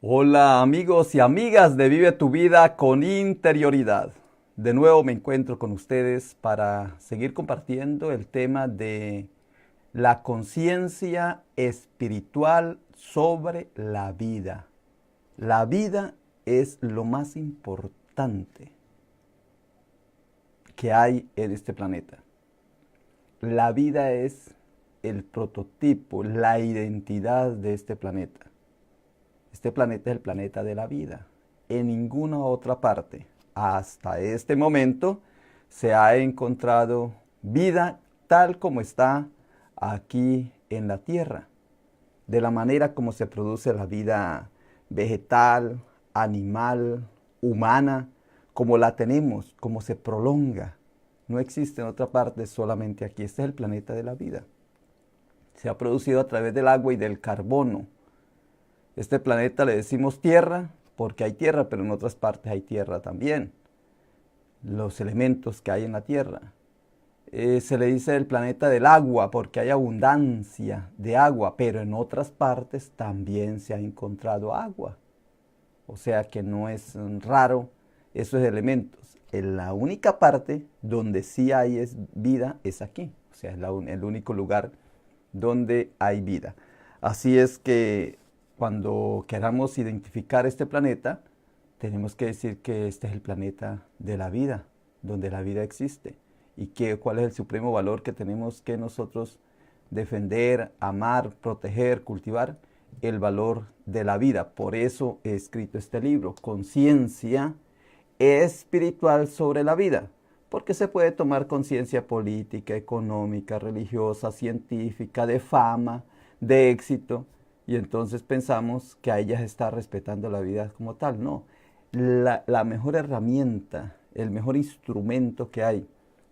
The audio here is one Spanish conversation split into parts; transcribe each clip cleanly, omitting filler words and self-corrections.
Hola amigos y amigas de Vive tu vida con interioridad. De nuevo me encuentro con ustedes para seguir compartiendo el tema de la conciencia espiritual sobre la vida. La vida es lo más importante que hay en este planeta. La vida es el prototipo, la identidad de este planeta. Este planeta es el planeta de la vida. En ninguna otra parte, hasta este momento, se ha encontrado vida tal como está aquí en la Tierra. De la manera como se produce la vida vegetal, animal, humana, como la tenemos, como se prolonga. No existe en otra parte, solamente aquí. Este es el planeta de la vida. Se ha producido a través del agua y del carbono. Este planeta le decimos tierra porque hay tierra, pero en otras partes hay tierra también. Los elementos que hay en la tierra. Se le dice el planeta del agua porque hay abundancia de agua, pero en otras partes también se ha encontrado agua. O sea que no es raro esos elementos. En la única parte donde sí hay vida es aquí. O sea, es el único lugar donde hay vida. Así es que cuando queramos identificar este planeta, tenemos que decir que este es el planeta de la vida, donde la vida existe. Y cuál es el supremo valor que tenemos que nosotros defender, amar, proteger, cultivar, el valor de la vida. Por eso he escrito este libro, Conciencia Espiritual sobre la Vida. Porque se puede tomar conciencia política, económica, religiosa, científica, de fama, de éxito, y entonces pensamos que a ella se está respetando la vida como tal. No, la mejor herramienta, el mejor instrumento que hay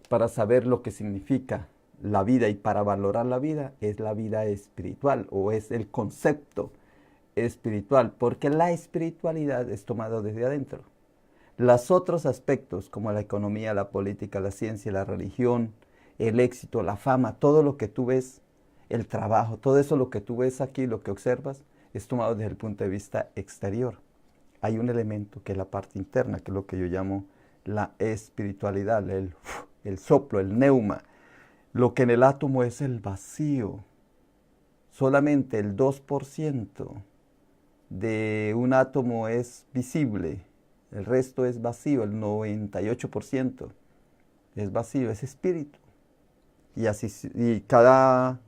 para saber lo que significa la vida y para valorar la vida es la vida espiritual o es el concepto espiritual, porque la espiritualidad es tomada desde adentro. Los otros aspectos como la economía, la política, la ciencia, la religión, el éxito, la fama, todo lo que tú ves, el trabajo, todo eso lo que tú ves aquí, lo que observas, es tomado desde el punto de vista exterior. Hay un elemento que es la parte interna, que es lo que yo llamo la espiritualidad, el soplo, el neuma. Lo que en el átomo es el vacío. Solamente el 2% de un átomo es visible, el resto es vacío, el 98% es vacío, es espíritu. Y así, y cada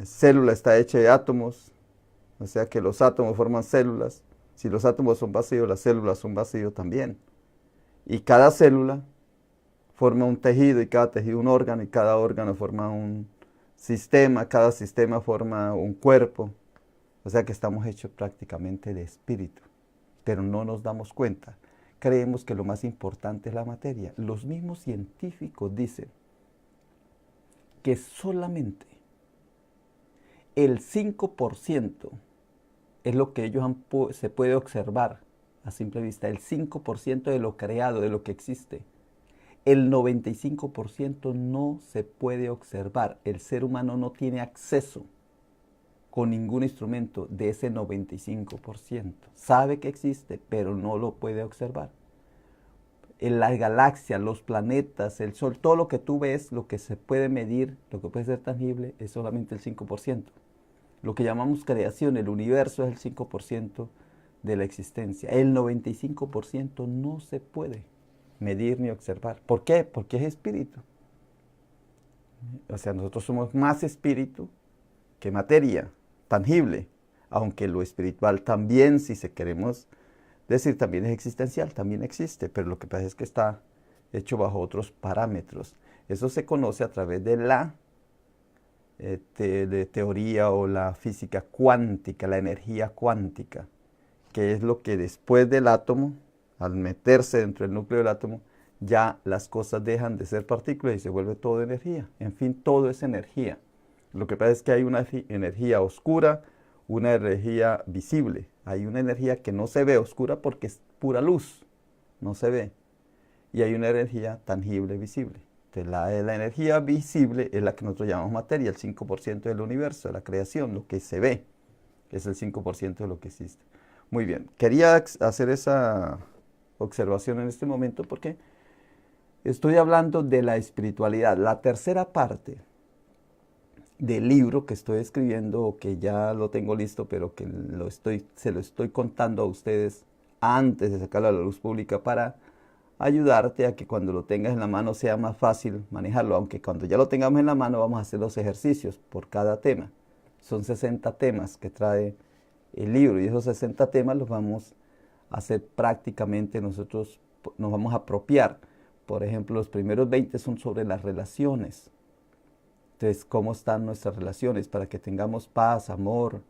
célula está hecha de átomos, o sea que los átomos forman células. Si los átomos son vacíos, las células son vacíos también. Y cada célula forma un tejido y cada tejido un órgano y cada órgano forma un sistema, cada sistema forma un cuerpo. O sea que estamos hechos prácticamente de espíritu, pero no nos damos cuenta. Creemos que lo más importante es la materia. Los mismos científicos dicen que solamente el 5% es lo que se puede observar a simple vista, el 5% de lo creado, de lo que existe. El 95% no se puede observar. El ser humano no tiene acceso con ningún instrumento de ese 95%. Sabe que existe, pero no lo puede observar. En la galaxia, los planetas, el Sol, todo lo que tú ves, lo que se puede medir, lo que puede ser tangible, es solamente el 5%. Lo que llamamos creación, el universo, es el 5% de la existencia. El 95% no se puede medir ni observar. ¿Por qué? Porque es espíritu. O sea, nosotros somos más espíritu que materia tangible, aunque lo espiritual también, si se queremos decir, también es existencial, también existe, pero lo que pasa es que está hecho bajo otros parámetros. Eso se conoce a través de la teoría o la física cuántica, la energía cuántica, que es lo que después del átomo, al meterse dentro del núcleo del átomo, ya las cosas dejan de ser partículas y se vuelve todo energía. En fin, todo es energía. Lo que pasa es que hay una energía oscura, una energía visible. Hay una energía que no se ve oscura porque es pura luz, no se ve. Y hay una energía tangible, visible. Entonces, la energía visible es la que nosotros llamamos materia, el 5% del universo, de la creación, lo que se ve. es el 5% de lo que existe. Muy bien, quería hacer esa observación en este momento porque estoy hablando de la espiritualidad. La tercera parte del libro que estoy escribiendo, o que ya lo tengo listo, pero que se lo estoy contando a ustedes antes de sacarlo a la luz pública para ayudarte a que cuando lo tengas en la mano sea más fácil manejarlo, aunque cuando ya lo tengamos en la mano vamos a hacer los ejercicios por cada tema. Son 60 temas que trae el libro y esos 60 temas los vamos a hacer prácticamente nosotros, nos vamos a apropiar. Por ejemplo, los primeros 20 son sobre las relaciones. Entonces, ¿cómo están nuestras relaciones? Para que tengamos paz, amor,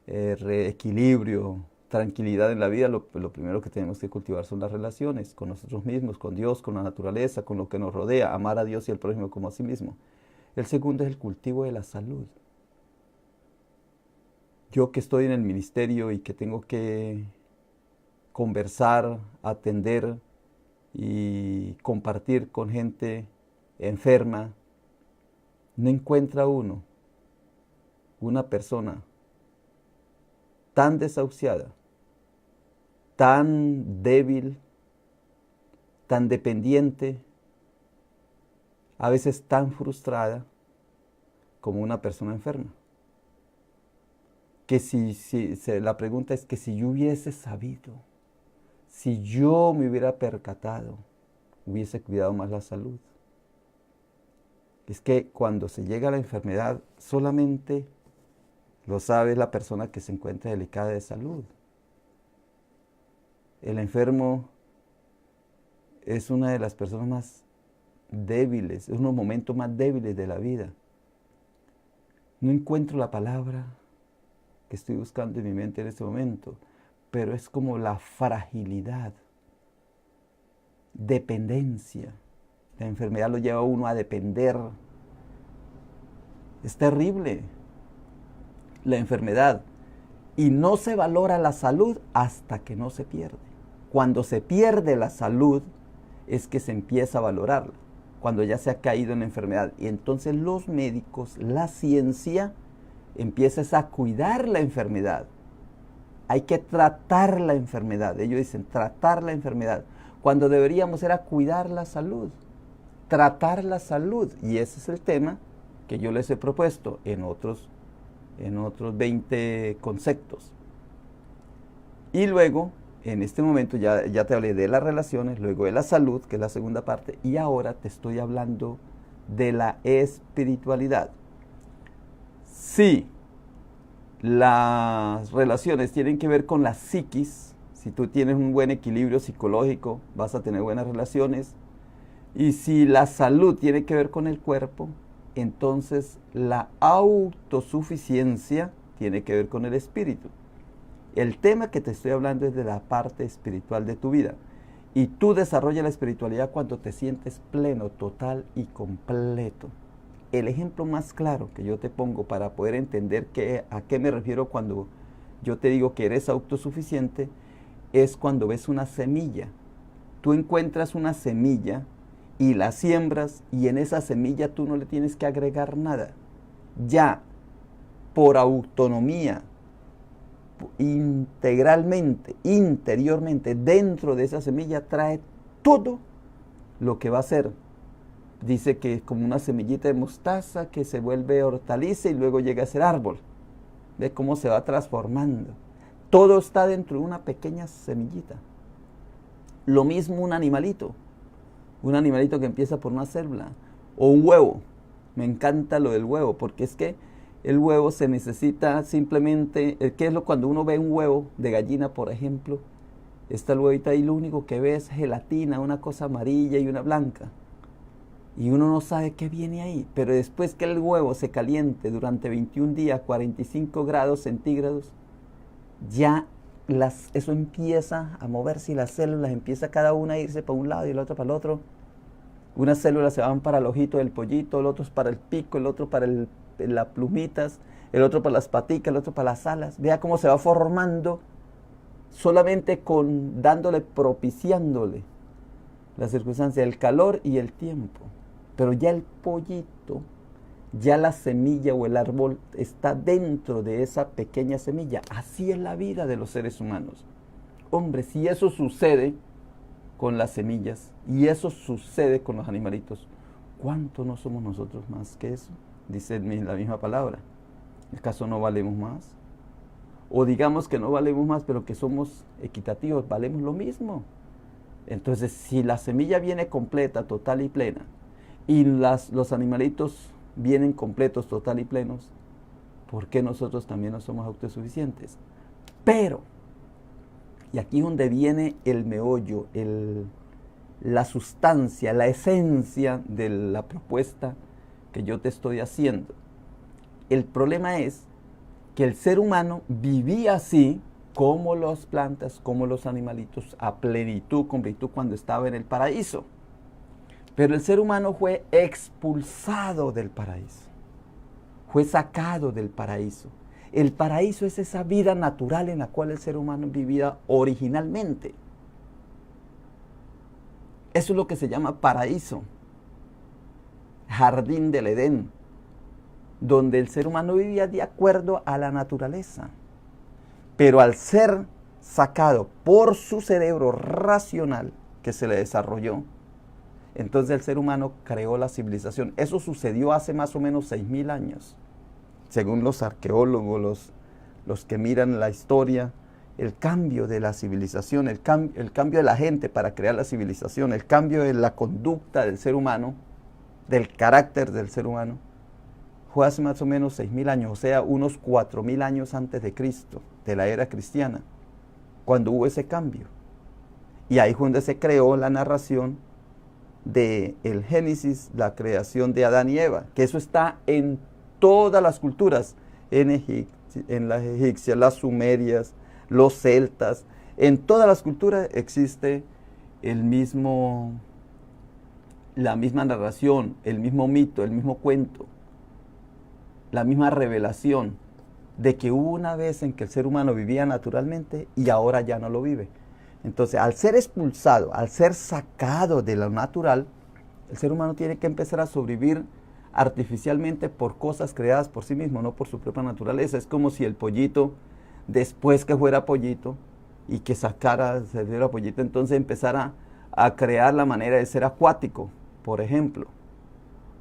equilibrio, tranquilidad en la vida, lo primero que tenemos que cultivar son las relaciones con nosotros mismos, con Dios, con la naturaleza, con lo que nos rodea, amar a Dios y al prójimo como a sí mismo. El segundo es el cultivo de la salud. Yo que estoy en el ministerio y que tengo que conversar, atender y compartir con gente enferma, no encuentra uno una persona tan desahuciada, tan débil, tan dependiente, a veces tan frustrada como una persona enferma. Que la pregunta es que si yo hubiese sabido, si yo me hubiera percatado, hubiese cuidado más la salud. Es que cuando se llega a la enfermedad, solamente lo sabe la persona que se encuentra delicada de salud. El enfermo es una de las personas más débiles, es unos momentos más débiles de la vida. No encuentro la palabra que estoy buscando en mi mente en este momento, pero es como la fragilidad, dependencia. La enfermedad lo lleva a uno a depender. Es terrible la enfermedad. Y no se valora la salud hasta que no se pierde. Cuando se pierde la salud es que se empieza a valorarla. Cuando ya se ha caído en la enfermedad. Y entonces los médicos, la ciencia, empiezas a cuidar la enfermedad. Hay que tratar la enfermedad. Ellos dicen tratar la enfermedad. Cuando deberíamos era cuidar la salud. Tratar la salud. Y ese es el tema que yo les he propuesto en otros 20 conceptos. Y luego, en este momento ya te hablé de las relaciones, luego de la salud, que es la segunda parte, y ahora te estoy hablando de la espiritualidad. Sí, las relaciones tienen que ver con la psiquis. Si tú tienes un buen equilibrio psicológico, vas a tener buenas relaciones. Y si la salud tiene que ver con el cuerpo, entonces la autosuficiencia tiene que ver con el espíritu. El tema que te estoy hablando es de la parte espiritual de tu vida. Y tú desarrollas la espiritualidad cuando te sientes pleno, total y completo. El ejemplo más claro que yo te pongo para poder entender a qué me refiero cuando yo te digo que eres autosuficiente es cuando ves una semilla. Tú encuentras una semilla y la siembras y en esa semilla tú no le tienes que agregar nada. Ya por autonomía, integralmente, interiormente, dentro de esa semilla trae todo lo que va a ser. Dice que es como una semillita de mostaza que se vuelve hortaliza y luego llega a ser árbol. ¿Ve cómo se va transformando? Todo está dentro de una pequeña semillita. Lo mismo un animalito que empieza por una célula, o un huevo. Me encanta lo del huevo, porque es que el huevo se necesita simplemente, ¿qué es lo cuando uno ve un huevo de gallina, por ejemplo? Está el huevito ahí, lo único que ve es gelatina, una cosa amarilla y una blanca. Y uno no sabe qué viene ahí, pero después que el huevo se caliente durante 21 días, 45 grados centígrados, ya eso empieza a moverse y las células empieza cada una a irse para un lado y la otra para el otro. Unas células se van para el ojito del pollito, el otro para el pico, el otro para las plumitas, el otro para las paticas, el otro para las alas. Vea cómo se va formando solamente propiciándole la circunstancia, el calor y el tiempo. Pero ya el pollito Ya la semilla o el árbol está dentro de esa pequeña semilla. Así es la vida de los seres humanos. Hombre, si eso sucede con las semillas y eso sucede con los animalitos, ¿cuánto no somos nosotros más que eso? Dice la misma palabra. ¿Acaso no valemos más? O digamos que no valemos más, pero que somos equitativos, valemos lo mismo. Entonces, si la semilla viene completa, total y plena, y los animalitos vienen completos, total y plenos, ¿por qué nosotros también no somos autosuficientes? Pero, y aquí es donde viene el meollo, la sustancia, la esencia de la propuesta que yo te estoy haciendo. El problema es que el ser humano vivía así como las plantas, como los animalitos, a plenitud, completud cuando estaba en el paraíso. Pero el ser humano fue expulsado del paraíso, fue sacado del paraíso. El paraíso es esa vida natural en la cual el ser humano vivía originalmente. Eso es lo que se llama paraíso, jardín del Edén, donde el ser humano vivía de acuerdo a la naturaleza. Pero al ser sacado por su cerebro racional que se le desarrolló, entonces el ser humano creó la civilización. Eso sucedió hace más o menos 6.000 años. Según los arqueólogos, los que miran la historia, el cambio de la civilización, el cambio de la gente para crear la civilización, el cambio de la conducta del ser humano, del carácter del ser humano, fue hace más o menos 6.000 años, o sea, unos 4.000 años antes de Cristo, de la era cristiana, cuando hubo ese cambio. Y ahí fue donde se creó la narración del Génesis, la creación de Adán y Eva, que eso está en todas las culturas, en las egipcias, las sumerias, los celtas, en todas las culturas existe la misma narración, el mismo mito, el mismo cuento, la misma revelación de que hubo una vez en que el ser humano vivía naturalmente y ahora ya no lo vive. Entonces, al ser expulsado, al ser sacado de lo natural, el ser humano tiene que empezar a sobrevivir artificialmente por cosas creadas por sí mismo, no por su propia naturaleza. Es como si el pollito, después que fuera pollito y que se diera pollito, entonces empezara a crear la manera de ser acuático, por ejemplo,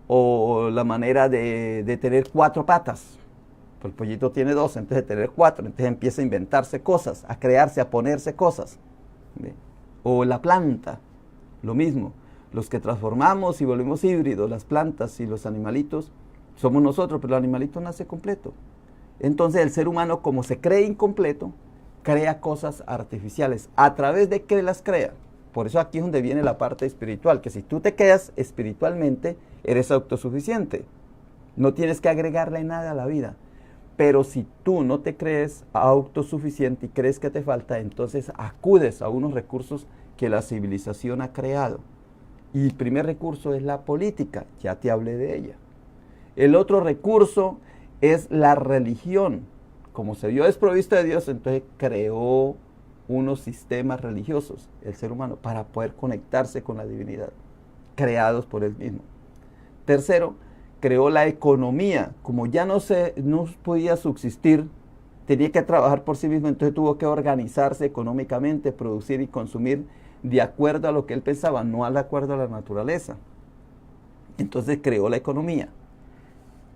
o la manera de tener 4 patas. El pollito tiene 2, entonces de tener 4, entonces empieza a inventarse cosas, a crearse, a ponerse cosas. ¿Ve? O la planta, lo mismo. Los que transformamos y volvemos híbridos, las plantas y los animalitos, somos nosotros, pero el animalito nace completo. Entonces el ser humano, como se cree incompleto, crea cosas artificiales. ¿A través de qué las crea? Por eso aquí es donde viene la parte espiritual, que si tú te quedas espiritualmente, eres autosuficiente. No tienes que agregarle nada a la vida. Pero si tú no te crees autosuficiente y crees que te falta, entonces acudes a unos recursos que la civilización ha creado. Y el primer recurso es la política, ya te hablé de ella. El otro recurso es la religión. Como se vio desprovisto de Dios, entonces creó unos sistemas religiosos, el ser humano, para poder conectarse con la divinidad, creados por él mismo. Tercero, creó la economía. Como ya no podía subsistir, tenía que trabajar por sí mismo, entonces tuvo que organizarse económicamente, producir y consumir de acuerdo a lo que él pensaba, no de acuerdo a la naturaleza. Entonces creó la economía.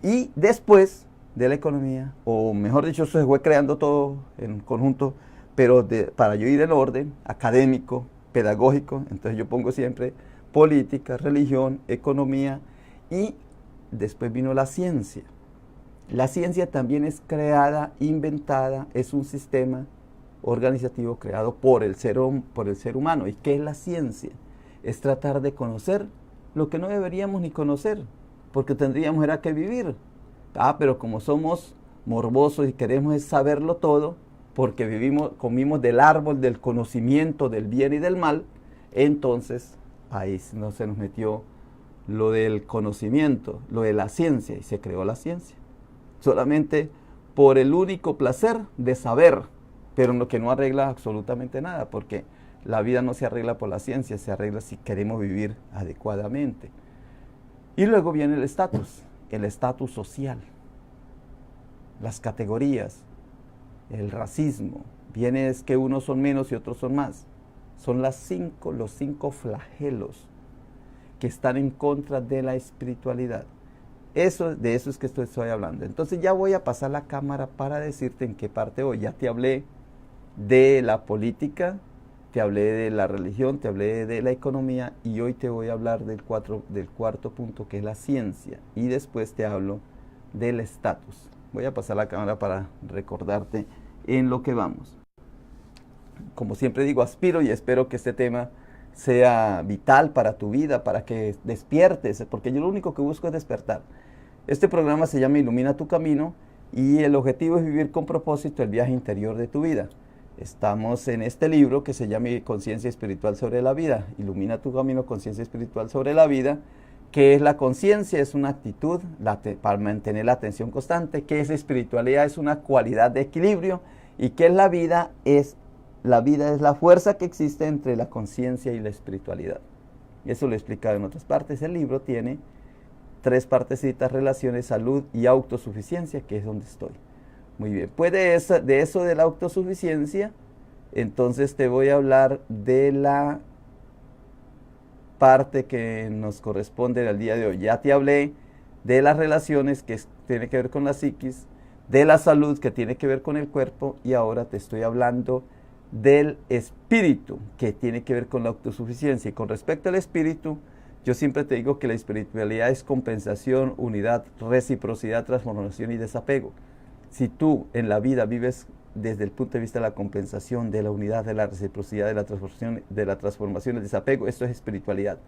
Y después de la economía, o mejor dicho, se fue creando todo en conjunto, pero para yo ir en orden académico, pedagógico, entonces yo pongo siempre política, religión, economía, y después vino la ciencia. La ciencia también es creada, inventada, es un sistema organizativo creado por el ser humano. ¿Y qué es la ciencia? Es tratar de conocer lo que no deberíamos ni conocer, porque tendríamos era que vivir. Pero como somos morbosos y queremos saberlo todo, porque comimos del árbol del conocimiento del bien y del mal, entonces ahí no se nos metió lo del conocimiento, lo de la ciencia, y se creó la ciencia. Solamente por el único placer de saber, pero lo que no arregla absolutamente nada, porque la vida no se arregla por la ciencia, se arregla si queremos vivir adecuadamente. Y luego viene el estatus. el estatus social, las categorías, el racismo. Viene es que unos son menos y otros son más. Son los cinco flagelos que están en contra de la espiritualidad. De eso es que estoy hablando. Entonces ya voy a pasar la cámara para decirte en qué parte voy. Ya te hablé de la política, te hablé de la religión, te hablé de la economía y hoy te voy a hablar del cuarto punto, que es la ciencia, y después te hablo del estatus. Voy a pasar la cámara para recordarte en lo que vamos. Como siempre digo, aspiro y espero que este tema sea vital para tu vida, para que despiertes, porque yo lo único que busco es despertar. Este programa se llama Ilumina tu Camino y el objetivo es vivir con propósito el viaje interior de tu vida. Estamos en este libro que se llama Conciencia Espiritual sobre la Vida, Ilumina tu Camino, Conciencia Espiritual sobre la Vida. ¿Qué es la conciencia? Es una actitud para mantener la atención constante. ¿Qué es espiritualidad? Es una cualidad de equilibrio. ¿Y qué es la vida? La vida es la fuerza que existe entre la conciencia y la espiritualidad. Eso lo he explicado en otras partes. El libro tiene 3 partecitas: relaciones, salud y autosuficiencia, que es donde estoy. Muy bien, pues de eso de la autosuficiencia, entonces te voy a hablar de la parte que nos corresponde al día de hoy. Ya te hablé de las relaciones, que tiene que ver con la psiquis, de la salud, que tiene que ver con el cuerpo, y ahora te estoy hablando del espíritu, que tiene que ver con la autosuficiencia. Y con respecto al espíritu, yo siempre te digo que la espiritualidad es compensación, unidad, reciprocidad, transformación y desapego. Si tú en la vida vives desde el punto de vista de la compensación, de la unidad, de la reciprocidad, de la transformación, el desapego, esto es espiritualidad.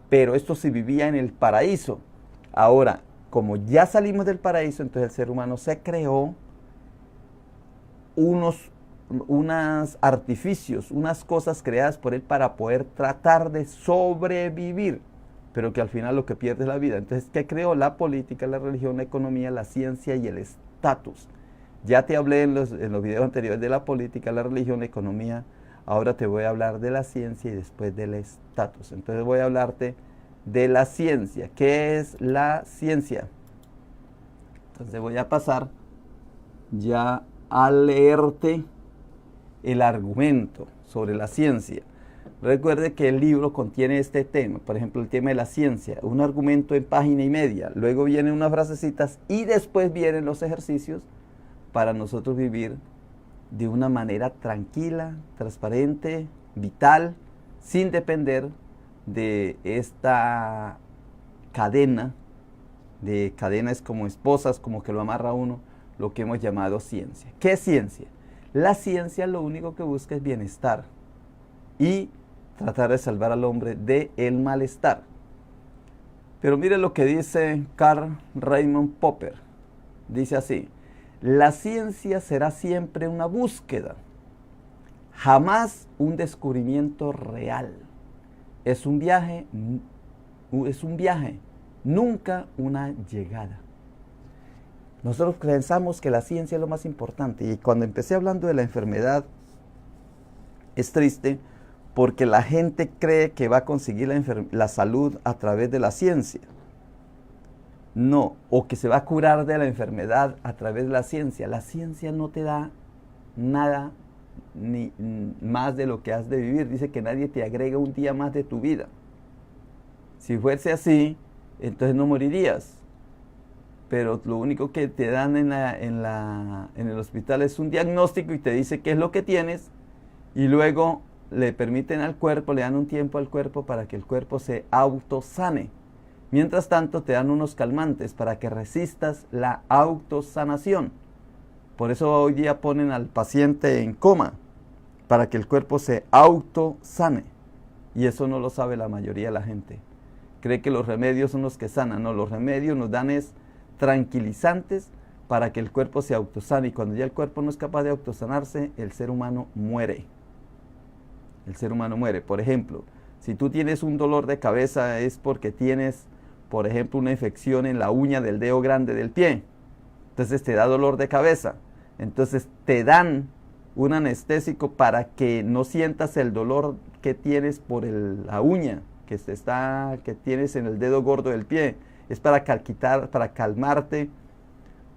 Pero esto se vivía en el paraíso. Ahora, como ya salimos del paraíso, entonces el ser humano se creó unos artificios, unas cosas creadas por él para poder tratar de sobrevivir, pero que al final lo que pierde es la vida. Entonces, ¿qué creó? La política, la religión, la economía, la ciencia y el estatus. Ya te hablé en los videos anteriores de la política, la religión, la economía. Ahora te voy a hablar de la ciencia y después del estatus. Entonces voy a hablarte de la ciencia. ¿Qué es la ciencia? Entonces voy a pasar ya a leerte el argumento sobre la ciencia. Recuerde que el libro contiene este tema, por ejemplo, el tema de la ciencia, un argumento en página y media, luego vienen unas frasecitas y después vienen los ejercicios para nosotros vivir de una manera tranquila, transparente, vital, sin depender de esta cadena, de cadenas como esposas, como que lo amarra a uno, lo que hemos llamado ciencia. ¿Qué es ciencia? La ciencia lo único que busca es bienestar y tratar de salvar al hombre del malestar. Pero mire lo que dice Carl Raymond Popper. Dice así: la ciencia será siempre una búsqueda, jamás un descubrimiento real. Es un viaje, nunca una llegada. Nosotros pensamos que la ciencia es lo más importante, y cuando empecé hablando de la enfermedad, es triste porque la gente cree que va a conseguir la salud a través de la ciencia. No, o que se va a curar de la enfermedad a través de la ciencia. La ciencia no te da nada ni más de lo que has de vivir. Dice que nadie te agrega un día más de tu vida. Si fuese así, entonces no morirías. Pero lo único que te dan en el hospital es un diagnóstico y te dice qué es lo que tienes, y luego le permiten al cuerpo, le dan un tiempo al cuerpo para que el cuerpo se autosane. Mientras tanto te dan unos calmantes para que resistas la autosanación. Por eso hoy día ponen al paciente en coma, para que el cuerpo se autosane. Y eso no lo sabe la mayoría de la gente. Cree que los remedios son los que sanan. No, los remedios nos dan tranquilizantes para que el cuerpo se autosane, y cuando ya el cuerpo no es capaz de autosanarse, el ser humano muere. El ser humano muere. Por ejemplo, si tú tienes un dolor de cabeza es porque tienes, por ejemplo, una infección en la uña del dedo grande del pie. Entonces te da dolor de cabeza. Entonces te dan un anestésico para que no sientas el dolor que tienes por la uña que tienes en el dedo gordo del pie. es para calmarte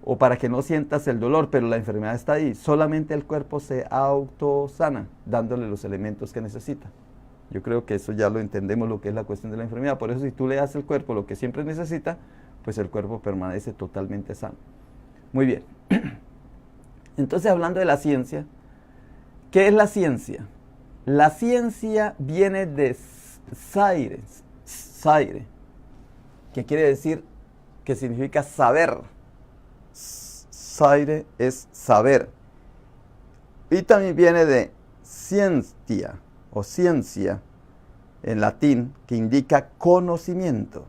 o para que no sientas el dolor, pero la enfermedad está ahí. Solamente el cuerpo se autosana, dándole los elementos que necesita. Yo creo que eso ya lo entendemos, lo que es la cuestión de la enfermedad. Por eso si tú le das al cuerpo lo que siempre necesita, pues el cuerpo permanece totalmente sano. Muy bien. Entonces, hablando de la ciencia, ¿qué es la ciencia? La ciencia viene de saire, que quiere decir, que significa saber. Saire es saber. Y también viene de scientia, o ciencia, en latín, que indica conocimiento.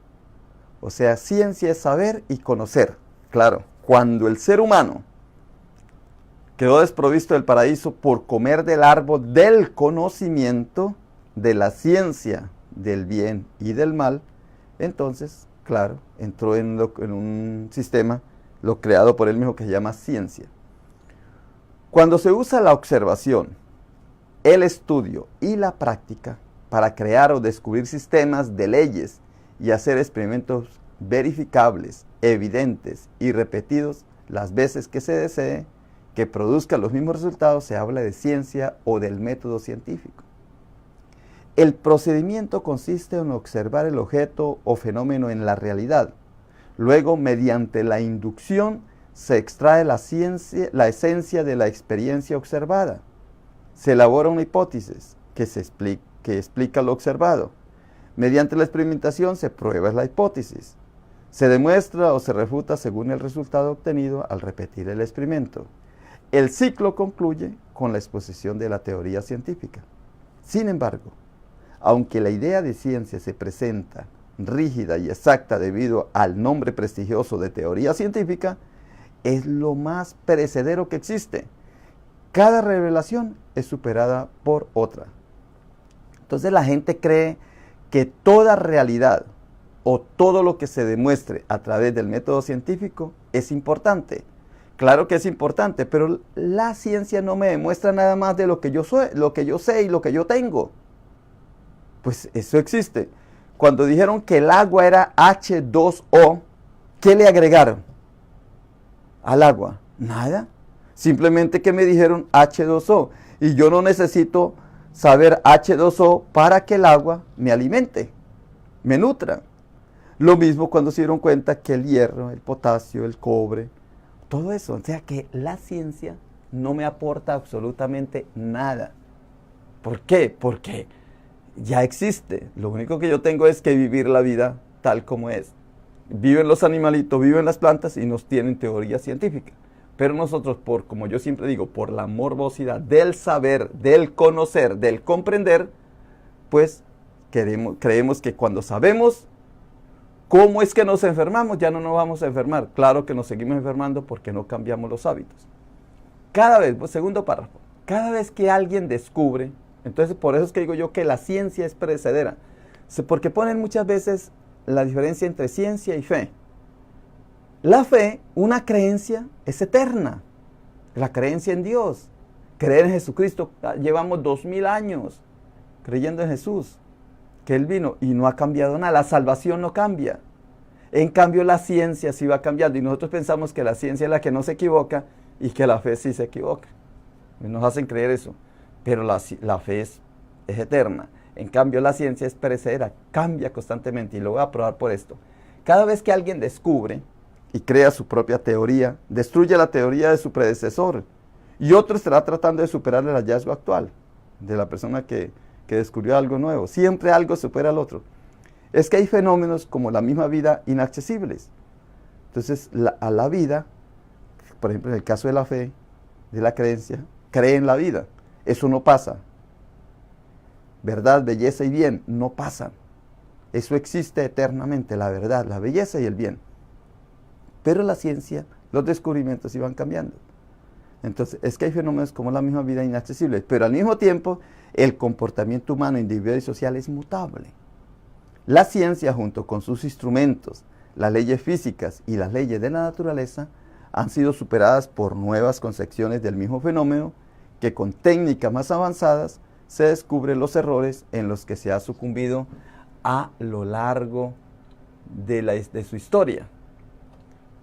O sea, ciencia es saber y conocer. Claro, cuando el ser humano quedó desprovisto del paraíso por comer del árbol del conocimiento, de la ciencia del bien y del mal, entonces, claro, entró en un sistema, lo creado por él mismo, que se llama ciencia. Cuando se usa la observación, el estudio y la práctica para crear o descubrir sistemas de leyes y hacer experimentos verificables, evidentes y repetidos las veces que se desee, que produzca los mismos resultados, se habla de ciencia o del método científico. El procedimiento consiste en observar el objeto o fenómeno en la realidad. Luego, mediante la inducción, se extrae la esencia de la experiencia observada. Se elabora una hipótesis que explica lo observado. Mediante la experimentación se prueba la hipótesis. Se demuestra o se refuta según el resultado obtenido al repetir el experimento. El ciclo concluye con la exposición de la teoría científica. Sin embargo, aunque la idea de ciencia se presenta rígida y exacta debido al nombre prestigioso de teoría científica, es lo más perecedero que existe. Cada revelación es superada por otra. Entonces la gente cree que toda realidad o todo lo que se demuestre a través del método científico es importante. Claro que es importante, pero la ciencia no me demuestra nada más de lo que yo soy, lo que yo sé y lo que yo tengo. Pues eso existe. Cuando dijeron que el agua era H2O, ¿qué le agregaron al agua? Nada. Simplemente que me dijeron H2O. Y yo no necesito saber H2O para que el agua me alimente, me nutra. Lo mismo cuando se dieron cuenta que el hierro, el potasio, el cobre, todo eso. O sea que la ciencia no me aporta absolutamente nada. ¿Por qué? Porque ya existe. Lo único que yo tengo es que vivir la vida tal como es. Viven los animalitos, viven las plantas y nos tienen teoría científica. Pero nosotros, como yo siempre digo, por la morbosidad del saber, del conocer, del comprender, pues creemos que cuando sabemos cómo es que nos enfermamos, ya no nos vamos a enfermar. Claro que nos seguimos enfermando porque no cambiamos los hábitos. Cada vez, segundo párrafo, cada vez que alguien descubre, entonces por eso es que digo yo que la ciencia es perecedera, porque ponen muchas veces la diferencia entre ciencia y fe. La fe, una creencia, es eterna. La creencia en Dios, creer en Jesucristo. Llevamos 2000 años creyendo en Jesús, que Él vino y no ha cambiado nada. La salvación no cambia. En cambio, la ciencia sí va cambiando. Y nosotros pensamos que la ciencia es la que no se equivoca y que la fe sí se equivoca. Y nos hacen creer eso. Pero la fe es eterna. En cambio, la ciencia es perecedera, cambia constantemente. Y lo voy a probar por esto. Cada vez que alguien descubre y crea su propia teoría, destruye la teoría de su predecesor. Y otro estará tratando de superar el hallazgo actual de la persona que descubrió algo nuevo. Siempre algo supera al otro. Es que hay fenómenos como la misma vida inaccesibles. Entonces, a la vida, por ejemplo, en el caso de la fe, de la creencia, cree en la vida. Eso no pasa. Verdad, belleza y bien no pasan. Eso existe eternamente, la verdad, la belleza y el bien. Pero la ciencia, los descubrimientos iban cambiando. Entonces, es que hay fenómenos como la misma vida inaccesible, pero al mismo tiempo, el comportamiento humano, individual y social es mutable. La ciencia, junto con sus instrumentos, las leyes físicas y las leyes de la naturaleza, han sido superadas por nuevas concepciones del mismo fenómeno, que con técnicas más avanzadas se descubren los errores en los que se ha sucumbido a lo largo de su historia.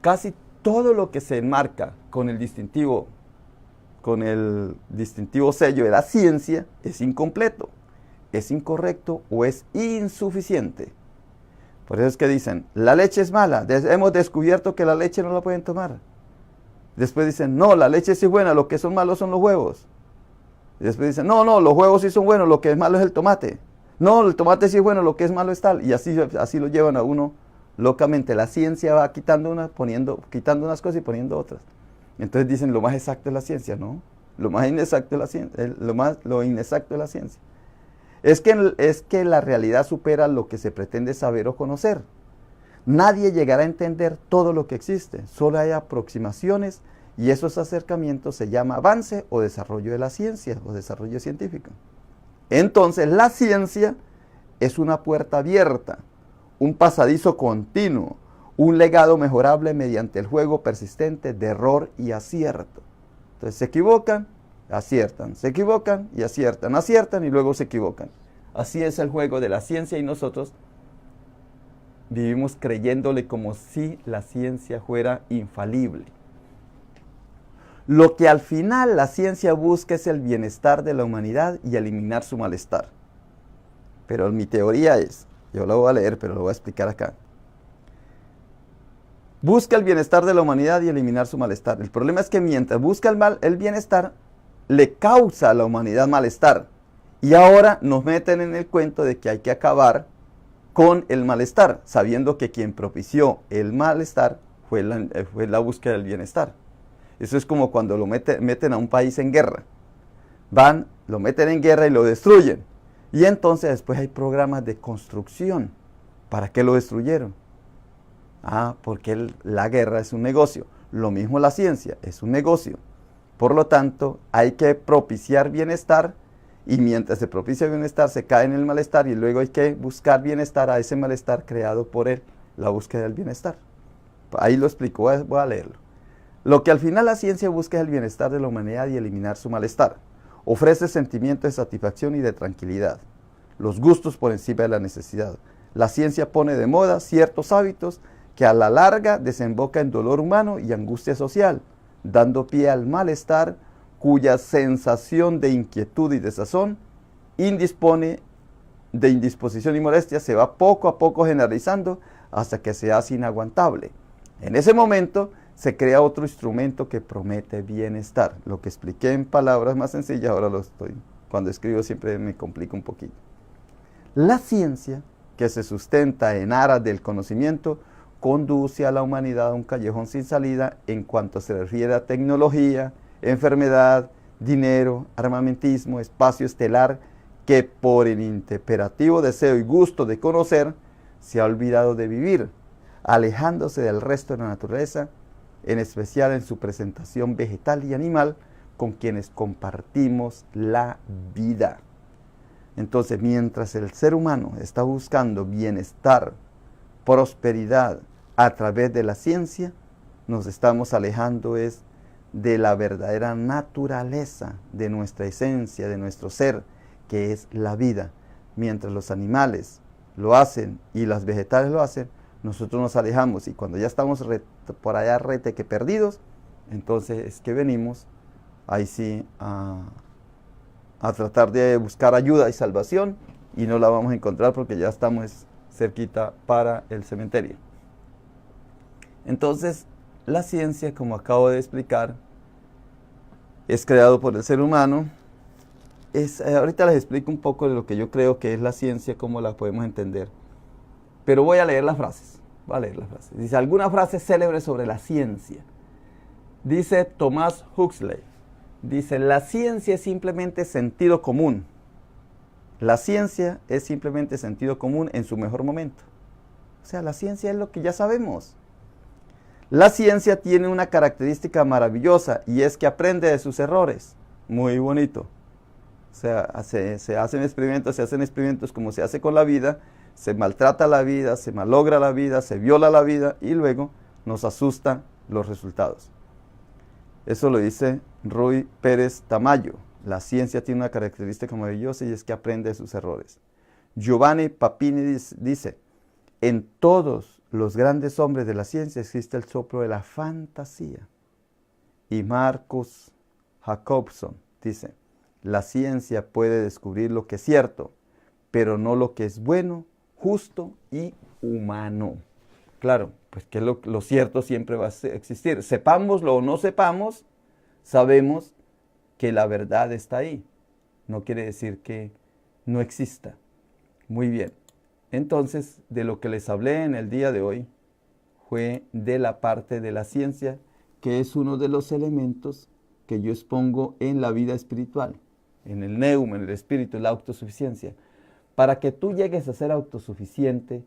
Casi todo lo que se enmarca con el distintivo sello de la ciencia es incompleto, es incorrecto o es insuficiente. Por eso es que dicen, la leche es mala, hemos descubierto que la leche no la pueden tomar. Después dicen, no, la leche sí es buena, lo que son malos son los huevos. Y después dicen, no, los huevos sí son buenos, lo que es malo es el tomate. No, el tomate sí es bueno, lo que es malo es tal. Y así lo llevan a uno locamente. La ciencia va quitando unas cosas y poniendo otras. Entonces dicen, lo más exacto es la ciencia, ¿no? Lo más inexacto es la ciencia. Lo inexacto es la ciencia. Es que la realidad supera lo que se pretende saber o conocer. Nadie llegará a entender todo lo que existe. Solo hay aproximaciones y esos acercamientos se llama avance o desarrollo de la ciencia o desarrollo científico. Entonces la ciencia es una puerta abierta, un pasadizo continuo, un legado mejorable mediante el juego persistente de error y acierto. Entonces se equivocan, aciertan, se equivocan y aciertan, aciertan y luego se equivocan. Así es el juego de la ciencia y nosotros vivimos creyéndole como si la ciencia fuera infalible. Lo que al final la ciencia busca es el bienestar de la humanidad y eliminar su malestar. Pero mi teoría es, yo la voy a leer, pero lo voy a explicar acá. Busca el bienestar de la humanidad y eliminar su malestar. El problema es que mientras busca el bienestar, le causa a la humanidad malestar. Y ahora nos meten en el cuento de que hay que acabar con el malestar, sabiendo que quien propició el malestar fue la búsqueda del bienestar. Eso es como cuando lo meten a un país en guerra. Lo meten en guerra y lo destruyen. Y entonces después hay programas de construcción. ¿Para qué lo destruyeron? Porque la guerra es un negocio. Lo mismo la ciencia, es un negocio. Por lo tanto, hay que propiciar bienestar y mientras se propicia bienestar se cae en el malestar y luego hay que buscar bienestar a ese malestar creado por él, la búsqueda del bienestar. Ahí lo explico, voy a leerlo. Lo que al final la ciencia busca es el bienestar de la humanidad y eliminar su malestar. Ofrece sentimientos de satisfacción y de tranquilidad. Los gustos por encima de la necesidad. La ciencia pone de moda ciertos hábitos que a la larga desemboca en dolor humano y angustia social, dando pie al malestar cuya sensación de inquietud y desazón indispone de indisposición y molestia se va poco a poco generalizando hasta que se hace inaguantable. En ese momento se crea otro instrumento que promete bienestar. Lo que expliqué en palabras más sencillas, ahora cuando escribo siempre me complica un poquito. La ciencia, que se sustenta en aras del conocimiento, conduce a la humanidad a un callejón sin salida en cuanto se refiere a tecnología, enfermedad, dinero, armamentismo, espacio estelar, que por el imperativo deseo y gusto de conocer, se ha olvidado de vivir, alejándose del resto de la naturaleza, en especial en su presentación vegetal y animal, con quienes compartimos la vida. Entonces, mientras el ser humano está buscando bienestar, prosperidad a través de la ciencia, nos estamos alejando de la verdadera naturaleza de nuestra esencia, de nuestro ser, que es la vida. Mientras los animales lo hacen y los vegetales lo hacen, nosotros nos alejamos y cuando ya estamos por allá que perdidos, entonces es que venimos ahí sí a tratar de buscar ayuda y salvación y no la vamos a encontrar porque ya estamos cerquita para el cementerio. Entonces, la ciencia, como acabo de explicar, es creado por el ser humano. Ahorita les explico un poco de lo que yo creo que es la ciencia, cómo la podemos entender. Pero voy a leer las frases. Dice, alguna frase célebre sobre la ciencia. Dice Thomas Huxley. Dice, la ciencia es simplemente sentido común. La ciencia es simplemente sentido común en su mejor momento. O sea, la ciencia es lo que ya sabemos. La ciencia tiene una característica maravillosa y es que aprende de sus errores. Muy bonito. O sea, se hacen experimentos como se hace con la vida, se maltrata la vida, se malogra la vida, se viola la vida y luego nos asustan los resultados. Eso lo dice Ruy Pérez Tamayo. La ciencia tiene una característica maravillosa y es que aprende de sus errores. Giovanni Papini dice, en todos los grandes hombres de la ciencia existe el soplo de la fantasía. Y Marcus Jacobson dice, la ciencia puede descubrir lo que es cierto, pero no lo que es bueno, justo y humano. Claro, pues que lo cierto siempre va a existir. Sepámoslo o no sepamos, sabemos que la verdad está ahí. No quiere decir que no exista. Muy bien. Entonces, de lo que les hablé en el día de hoy fue de la parte de la ciencia, que es uno de los elementos que yo expongo en la vida espiritual, en el neuma, en el espíritu, en la autosuficiencia. Para que tú llegues a ser autosuficiente,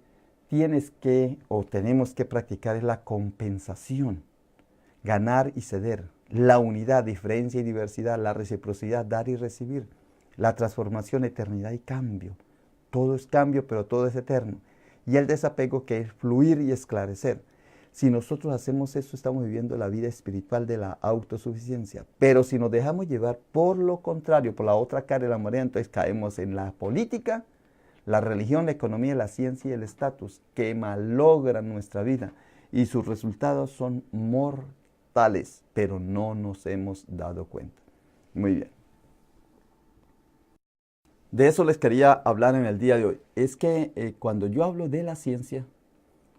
tienes que o tenemos que practicar la compensación, ganar y ceder, la unidad, diferencia y diversidad, la reciprocidad, dar y recibir, la transformación, eternidad y cambio. Todo es cambio, pero todo es eterno. Y el desapego, que es fluir y esclarecer. Si nosotros hacemos eso, estamos viviendo la vida espiritual de la autosuficiencia. Pero si nos dejamos llevar por lo contrario, por la otra cara de la moneda, entonces caemos en la política, la religión, la economía, la ciencia y el estatus, que malogran nuestra vida. Y sus resultados son mortales, pero no nos hemos dado cuenta. Muy bien. De eso les quería hablar en el día de hoy. Es que cuando yo hablo de la ciencia,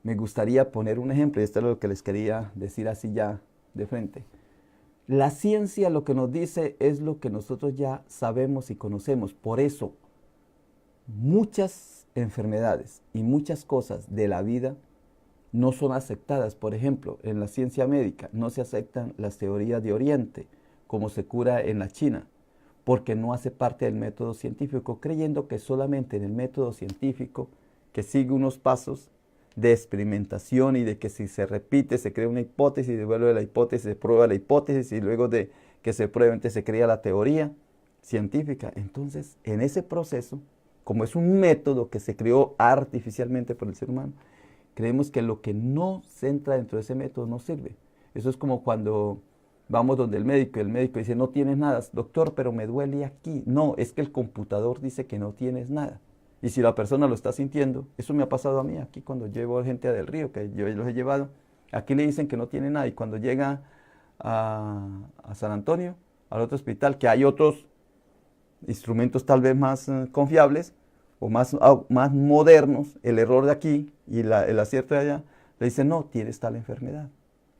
me gustaría poner un ejemplo, y esto es lo que les quería decir así ya de frente. La ciencia lo que nos dice es lo que nosotros ya sabemos y conocemos. Por eso, muchas enfermedades y muchas cosas de la vida no son aceptadas. Por ejemplo, en la ciencia médica no se aceptan las teorías de Oriente, como se cura en la China, porque no hace parte del método científico, creyendo que solamente en el método científico, que sigue unos pasos de experimentación y de que si se repite, se crea una hipótesis, devuelve la hipótesis, se prueba la hipótesis y luego de que se pruebe, entonces se crea la teoría científica. Entonces, en ese proceso, como es un método que se creó artificialmente por el ser humano, creemos que lo que no se entra dentro de ese método no sirve. Eso es como cuando vamos donde el médico dice, no tienes nada, doctor, pero me duele aquí. No, es que el computador dice que no tienes nada. Y si la persona lo está sintiendo, eso me ha pasado a mí aquí cuando llevo gente a Del Río, que yo los he llevado, aquí le dicen que no tiene nada y cuando llega a San Antonio, al otro hospital, que hay otros instrumentos tal vez más confiables o más modernos, el error de aquí y el acierto de allá, le dicen, no, tienes tal enfermedad.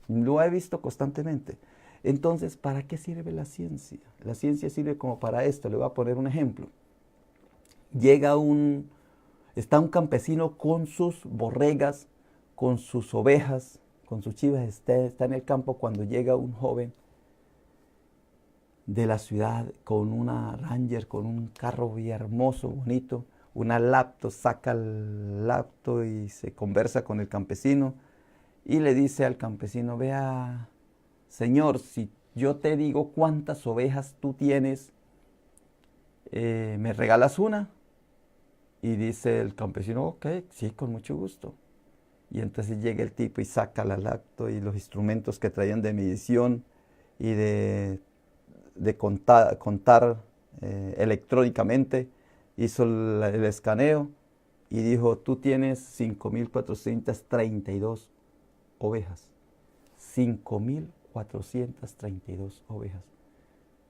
Lo he visto constantemente. Entonces, ¿para qué sirve la ciencia? La ciencia sirve como para esto. Le voy a poner un ejemplo. Está un campesino con sus borregas, con sus ovejas, con sus chivas, está en el campo cuando llega un joven de la ciudad con una Ranger, con un carro bien hermoso, bonito, una laptop, saca el laptop y se conversa con el campesino y le dice al campesino, vea, señor, si yo te digo cuántas ovejas tú tienes, ¿me regalas una? Y dice el campesino, ok, sí, con mucho gusto. Y entonces llega el tipo y saca la laptop y los instrumentos que traían de medición y de contar electrónicamente, hizo el escaneo y dijo, tú tienes 5.432 ovejas. 5.432 ovejas.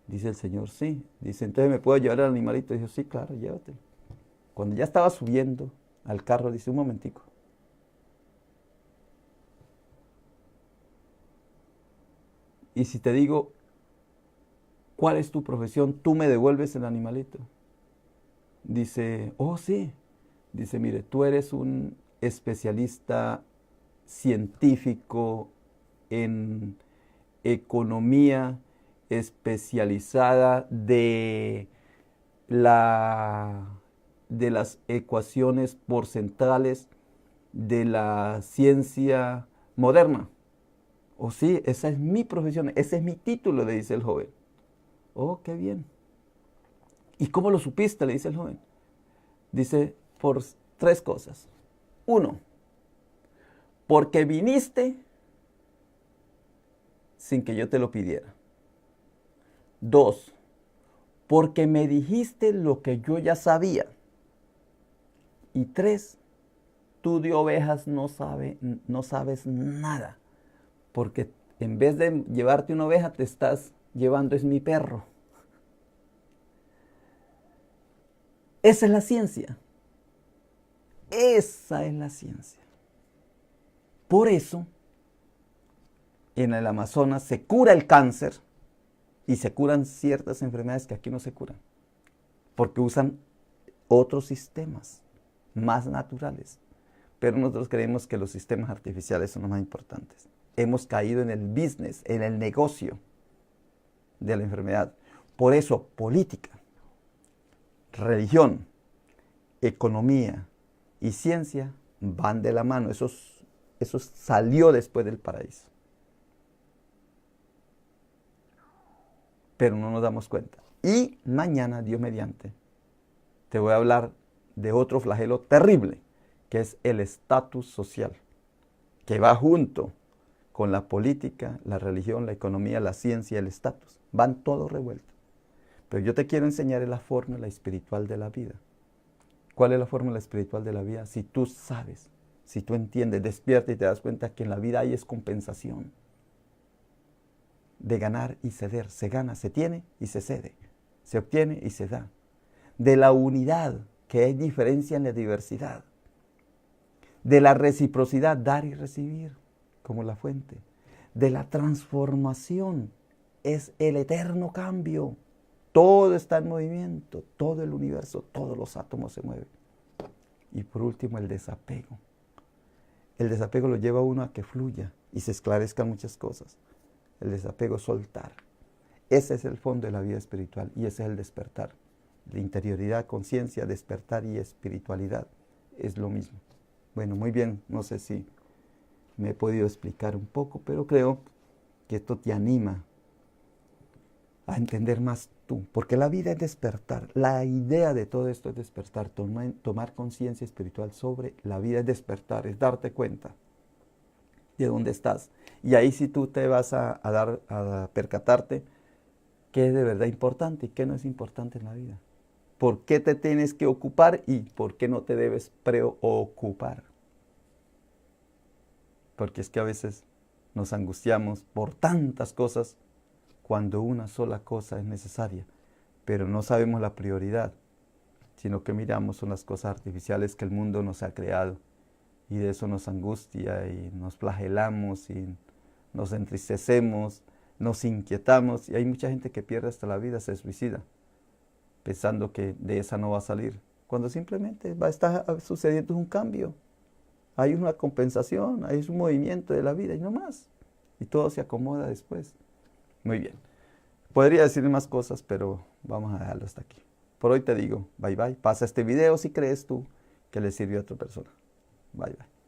Dice el señor, sí. Dice, entonces, ¿me puedo llevar al animalito? Dijo, sí, claro, llévatelo. Cuando ya estaba subiendo al carro, dice, un momentico. Y si te digo, ¿cuál es tu profesión? ¿Tú me devuelves el animalito? Dice, oh, sí. Dice, mire, tú eres un especialista científico en economía especializada de las ecuaciones porcentuales de la ciencia moderna. Oh, sí, esa es mi profesión, ese es mi título, le dice el joven. Oh, qué bien. ¿Y cómo lo supiste? Le dice el joven. Dice, por tres cosas. Uno, porque viniste sin que yo te lo pidiera. Dos, porque me dijiste lo que yo ya sabía. Y tres, tú de ovejas no sabes nada, porque en vez de llevarte una oveja, te estás llevando es mi perro. Esa es la ciencia. Esa es la ciencia. Por eso, en el Amazonas se cura el cáncer y se curan ciertas enfermedades que aquí no se curan, porque usan otros sistemas más naturales. Pero nosotros creemos que los sistemas artificiales son los más importantes. Hemos caído en el business, en el negocio de la enfermedad. Por eso, política, religión, economía y ciencia van de la mano. Eso salió después del paraíso. Pero no nos damos cuenta. Y mañana, Dios mediante, te voy a hablar de otro flagelo terrible, que es el estatus social, que va junto con la política, la religión, la economía, la ciencia, el estatus. Van todos revueltos. Pero yo te quiero enseñar la fórmula espiritual de la vida. ¿Cuál es la fórmula espiritual de la vida? Si tú sabes, si tú entiendes, despiertas y te das cuenta que en la vida hay es compensación. De ganar y ceder. Se gana, se tiene y se cede. Se obtiene y se da. De la unidad, que hay diferencia en la diversidad. De la reciprocidad, dar y recibir, como la fuente. De la transformación, es el eterno cambio. Todo está en movimiento, todo el universo, todos los átomos se mueven. Y por último, el desapego. El desapego lo lleva a uno a que fluya y se esclarezcan muchas cosas. El desapego es soltar. Ese es el fondo de la vida espiritual y ese es el despertar. La interioridad, conciencia, despertar y espiritualidad es lo mismo. Bueno, muy bien, no sé si me he podido explicar un poco, pero creo que esto te anima a entender más tú, porque la vida es despertar. La idea de todo esto es despertar, tomar conciencia espiritual sobre la vida es despertar, es darte cuenta de dónde estás. Y ahí sí tú te vas a percatarte qué es de verdad importante y qué no es importante en la vida. ¿Por qué te tienes que ocupar y por qué no te debes preocupar? Porque es que a veces nos angustiamos por tantas cosas cuando una sola cosa es necesaria, pero no sabemos la prioridad, sino que miramos son las cosas artificiales que el mundo nos ha creado y de eso nos angustia y nos flagelamos y nos entristecemos, nos inquietamos y hay mucha gente que pierde hasta la vida, se suicida, pensando que de esa no va a salir, cuando simplemente va a estar sucediendo un cambio, hay una compensación, hay un movimiento de la vida y no más, y todo se acomoda después. Muy bien. Podría decir más cosas, pero vamos a dejarlo hasta aquí. Por hoy te digo, bye bye. Pasa este video si crees tú que le sirvió a otra persona. Bye bye.